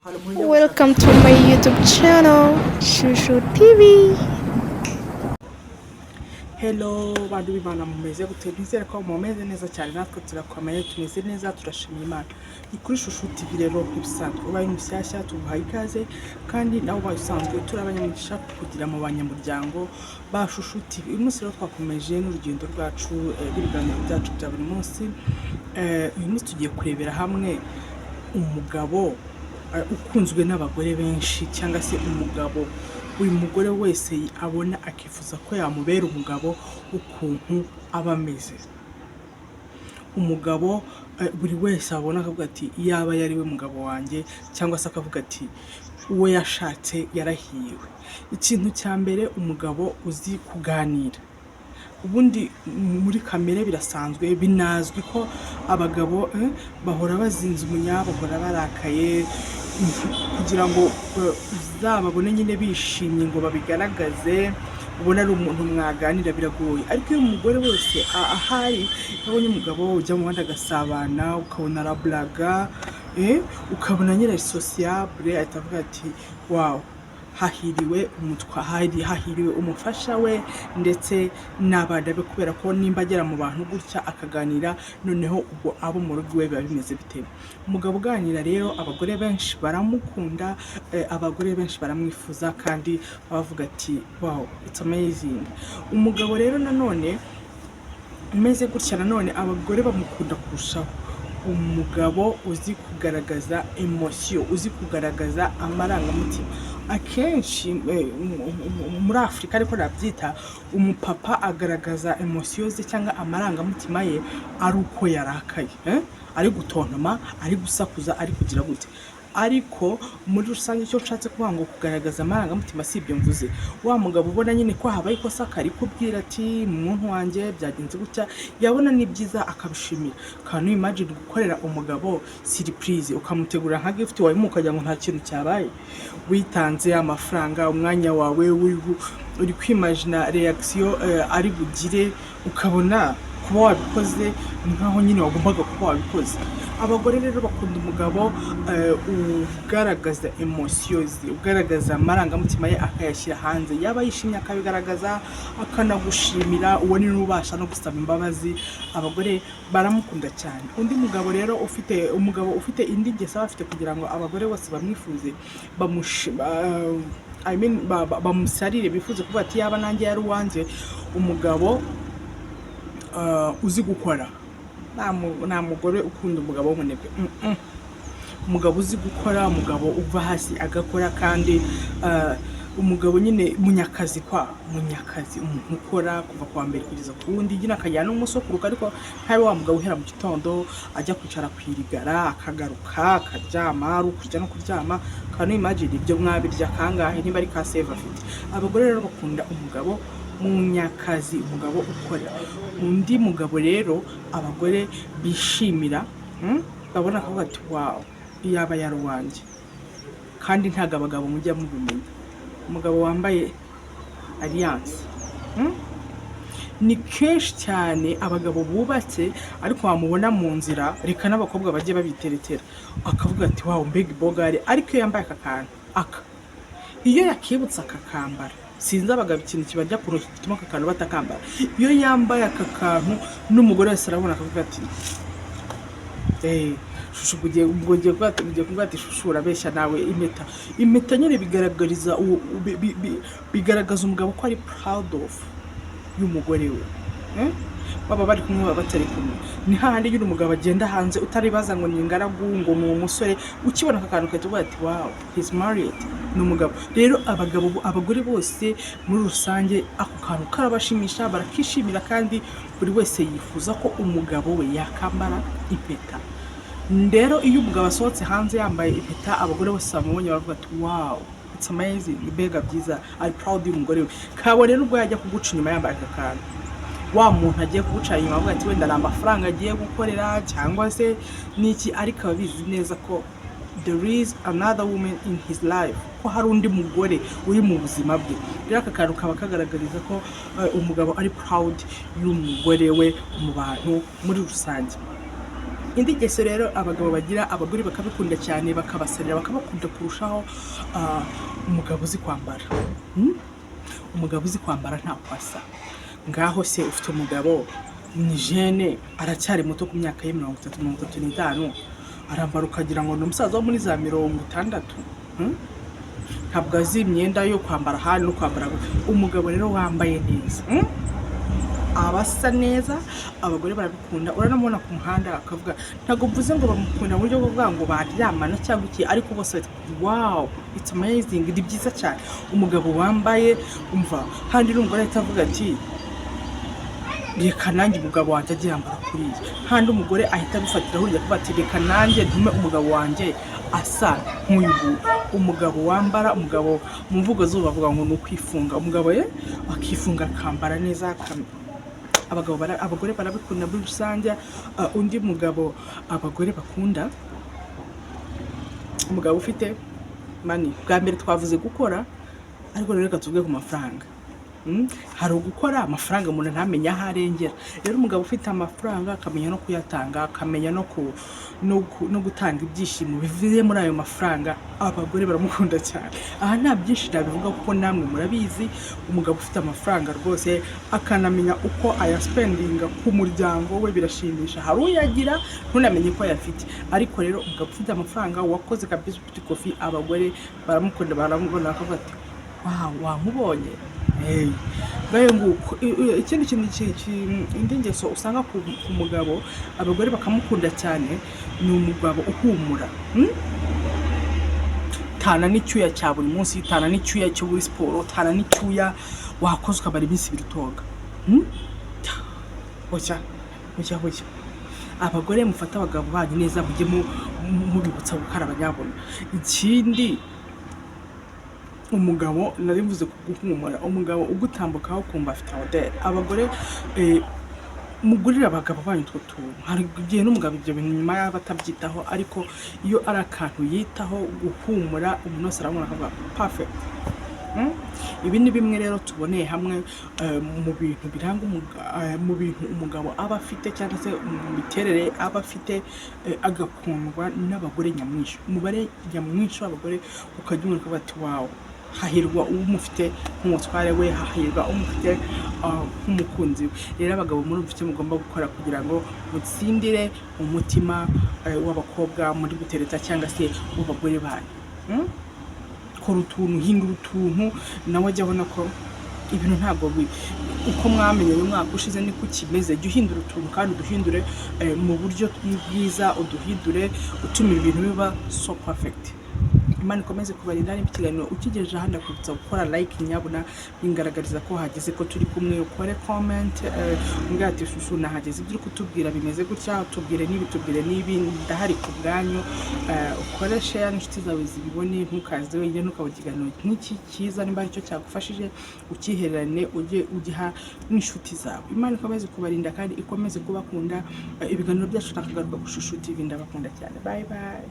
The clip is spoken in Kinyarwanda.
Welcome to my YouTube channel, Shushu TV. Hello bantu b'Imana mumeze gute? Nizere ko mumeze neza cyane, natwe turakomeye, tumeze neza, turashimira Imana. Ni kuri Shushu TV rero nk'ibisanzwe, ubaye mushyashya tuguhaye ikaze, kandi nawe ubaye usanzwe turi abanyamugisha kugira mu banyamuryango ba Shushu TV. Uyu munsi rero twakomeje n'urugendo rwacu n'ibiganiro byacu bya buri munsi. Uyu munsi tugiye kurebera hamwe umugabo ukunzwe n'abagore benshi, cyangwa se umugabo uyu mugore wese abona akifuza ko yamubera umugabo ukuntu aba ameze. Umugabo buri wese abona akavuga ati yaba yari we mugabo wanjye, cyangwa se akavuga ati uwo yashatse yarahiwe. Ikintu cya mbere, umugabo uzi kuganira. Ubundi muri kamere birasanzwe, binazwi ko abagabo bahora bazinze umunya, bahora barakaye, kugira ngo uzababone nyine bishimye ngo babigaragaze, ubona ari umuntu mwaganira biragoye. Ariko iyo umugore wese ahari yabonye umugabo ujya mu muhanda agasabana, ukabona araburaga, ukabona nyine ari sociable, ahita avuga ati wow, hahiriwe hahiriwe umufasha we ndetse n'abana be, kubera ko nimba agera mu bantu gutya akaganira, noneho ubwo abo mu rugo we biba bimeze bite. Umugabo uganira rero abagore benshi baramukunda, abagore benshi baramwifuza, kandi bavuga ati wow, it's amazing. Umugabo rero nanone umeze gutya, nanone abagore bamukunda kurushaho. Umugabo uzi kugaragaza emotion, uzi kugaragaza amarangamutima. Akenshi muri Afurika ariko nabyita, umupapa agaragaza emotion ze cyangwa amarangamutima ye ari uko yarakaye, ari gutontoma, ari gusakuza, ari kugira gute. Ariko muri rusange icyo nshatse kuvuga ngo kugaragaza amarangamutima si ibyo mvuze. Wa mugabo ubona nyine ko habaye ikosa akari kubwira ati muntu wanjye byagenze gutya, yabona ni byiza akabishimira. Kandi imagine gukorera umugabo surprise, ukamutegura nka gift wawe, mukagira ngo nta kintu cyabaye, witanze amafaranga, umwanya wawe, uri kwimagina reaction ari bugire, ukabona kuba wabikoze nkaho nyine wagombaga kuba wabikoze. Abagore rero bakunda umugabo ugaragaza emotion ze, ugaragaza amarangamutima ye akayashyira hanze, yaba yishimye akabigaragaza, akanagushimira, uwo ni n'ubasha no gusaba imbabazi. Abagore baramukunda cyane. Undi mugabo rero umugabo ufite indi ngeso afite, kugira ngo abagore bose bamwifuze, bamusarire, bifuze kuvuga ati yaba nanjye yari uwanjye. Umugabo uzi gukora. Nta mugore ukunda umugabo w'umunebwe. Umugabo uzi gukora, umugabo uva hasi agakora, kandi umugabo nyine munyakazi, munyakazi, umuntu ukora kuva ku wa mbere kugeza ku wundi, nyine akajyana n'umusokuruka, ariko ntabe wa mugabo uhera mu gitondo ajya kwicara ku irigara akagaruka akaryama, ari ukurya no kuryama. Kandi imagine ibyo mwabirya kangahe niba ari ka save afite. Abagore rero bakunda umugabo munyakazi, umugabo ukora. Undi mugabo rero abagore bishimira, babona ko bati wow, yaba yari uwanjye. Kandi ntago abagabo mujya mubimenya. Umugabo wambaye alliance, ni kenshi cyane abagabo bubatse, ariko wamubona mu nzira, reka n'abakobwa bajye babiteretera, akavuga ati wow, mbega bogare. Ariko iyo yambaye aka kantu, iyo yakibutse akakambara, sinzi abagabo ikintu kibajya ku ruhu gituma aka kantu batakambara. Iyo yambaye aka kantu, n'umugore wese arabona akavuga ati Shushu, ugiye kuvuga ati Shushu urabeshya nawe. Impeta nyine bigaragaza umugabo ko ari proud of y'umugore we. Baba bari kumwe, baba batari kumwe. Ni hahandi y'uri umugabo agenda hanze utaribaza ngo ni ingaragu, ngo ni umusore, ukibona aka kantu ukahita uvuga ati wow, he's married, ni umugabo. Rero abagore bose muri rusange ako kantu karabashimisha, barakishimira, kandi buri wese yifuza ko umugabo we yakambara impeta. Rero iyo umugabo asohotse hanze yambaye impeta, abagore bose bamubonye bavuga ati wow, it's amazing, mbega byiza, ari proud y'umugore we. Kabone n'ubwo yajya kuguca inyuma yambaye aka kantu, wa muntu agiye kuguca inyuma avuga ati wenda ni amafaranga agiye gukorera cyangwa se niki, ariko abizi neza ko there is another woman in his life, ko hari undi mugore uri mu buzima bwe. Rero aka kantu kaba kagaragariza ko umugabo ari proud y'umugore we mu bantu muri rusange. indi ngeso rero abagabo bagira, abagore bakabikunda cyane, bakabasarira, bakabakunda kurushaho, umugabo uzi kwambara. Umugabo uzi kwambara nta kwasa. Ngaho se ufite umugabo ni jene, aracyari muto ku myaka ye 30, 35, arambara ukagira ngo ni umusaza wo muri za 60. Ntabwo azi imyenda yo kwambara hano no kwambara. Umugabo rero wambaye neza, abasa neza, abagore barabikunda. Uranamubona ku muhanda akavuga, ntago mvuze ngo bamukunda mu buryo bwo kuvuga ngo baryamana cyangwa iki, ariko bose wow, it's amazing, ni byiza cyane. Umugabo wambaye umva, handi n'umugore ahita avuga ati reka nanjye umugabo wanjye agiye yambara kuriya. Handi umugore ahita abifatira hurya kuvuga ati reka nanjye ntume umugabo wanjye asa nk'uyu. Umugabo wambara, umugabo mu mvugo zuba bavuga ngo ni ukwifunga. Umugabo akifunga akambara neza. Abagore barabikunda muri rusange. Undi mugabo abagore bakunda, umugabo ufite money. Bwa mbere twavuze gukora, ariko rero reka tuvuge ku mafaranga. Hari ugukora amafaranga umuntu ntamenya aho arengera. Rero umugabo ufite amafaranga akamenya no kuyatanga, akamenya no gutanga ibyishimo bivuye muri ayo mafaranga, abagore baramukunda cyane. Aha nta byinshi nabivuga kuko namwe murabizi. Umugabo ufite amafaranga rwose akanamenya uko ayaspendinga ku muryango we birashimisha. Hari uyagira ntunamenye ko ayafite, ariko rero umugabo ufite amafaranga wakoze kabisa ufite kofi, abagore baramukunda, baramubona bakavuga ati wow, wamubonye. Ngayo nguko ikindi indi ngeso usanga ku mugabo abagore bakamukunda cyane, ni umugabo uhumura. Tana n'icyuya cya buri munsi, tana n'icyuya cyo muri siporo, tana n'icyuya wakoze ukabara iminsi ibiri utoga. Hoya abagore mufata abagabo banyu neza, mujye mubibutsa gukaraba nyabona. Ikindi, umugabo narivuze kuguhumura, umugabo ugutambukaho kumva afite odeur. Abagore mugurira abagabo banyu utwo tuntu. Hari igihe n'umugabo ibyo bintu nyuma yaba atabyitaho, ariko iyo ari akantu yitaho guhumura, umuntu wese arabona akavuga perfect. Ibi ni bimwe rero tuboneye hamwe mu bintu biranga mu bintu umugabo aba afite, cyangwa se mu miterere aba afite, agakundwa n'abagore nyamwinshi. Umubare nyamwinshi w'abagore ukajya umenya ko bati wow, hahirwa umufite nk'umutware we, hahirwa umufite nk'umukunzi we. Rero abagabo muri mufite mugomba gukora kugira ngo mutsindire umutima w'abakobwa muri gutereta cyangwa se w'abagore banyu. Kora utuntu, hindura utuntu, nawe ajya abona ko ibintu ntabwo uko mwamenye uyu mwaka ushize niko kimeze. Jya uhindura utuntu kandi uduhindure mu buryo bwiza, uduhindure utuma ibintu biba so perfect. Imana ikomeze kubarinda. Niba ikiganiro ukigejeje ahandi akubutsa gukora like nyabuna, bingaragariza ko hageze, ko turi kumwe. Ukore comment umbwira ati shushu nahageze, ibyo uri kutubwira bimeze gutya, tubwire n'ibi ndahari ku bwanyu. Ukore share n'inshuti zawe zibibone, ntukaze wenyine, ntukabona ikiganiro nk'iki cyiza, nimba aricyo cyagufashije ukihererane, ujye ugiha n'inshuti zawe. Imana ikomeze kubarinda kandi ikomeze kubakunda. Ibiganiro byacu nakagaruka ku Shusho TV, ndabakunda cyane. Bye bye.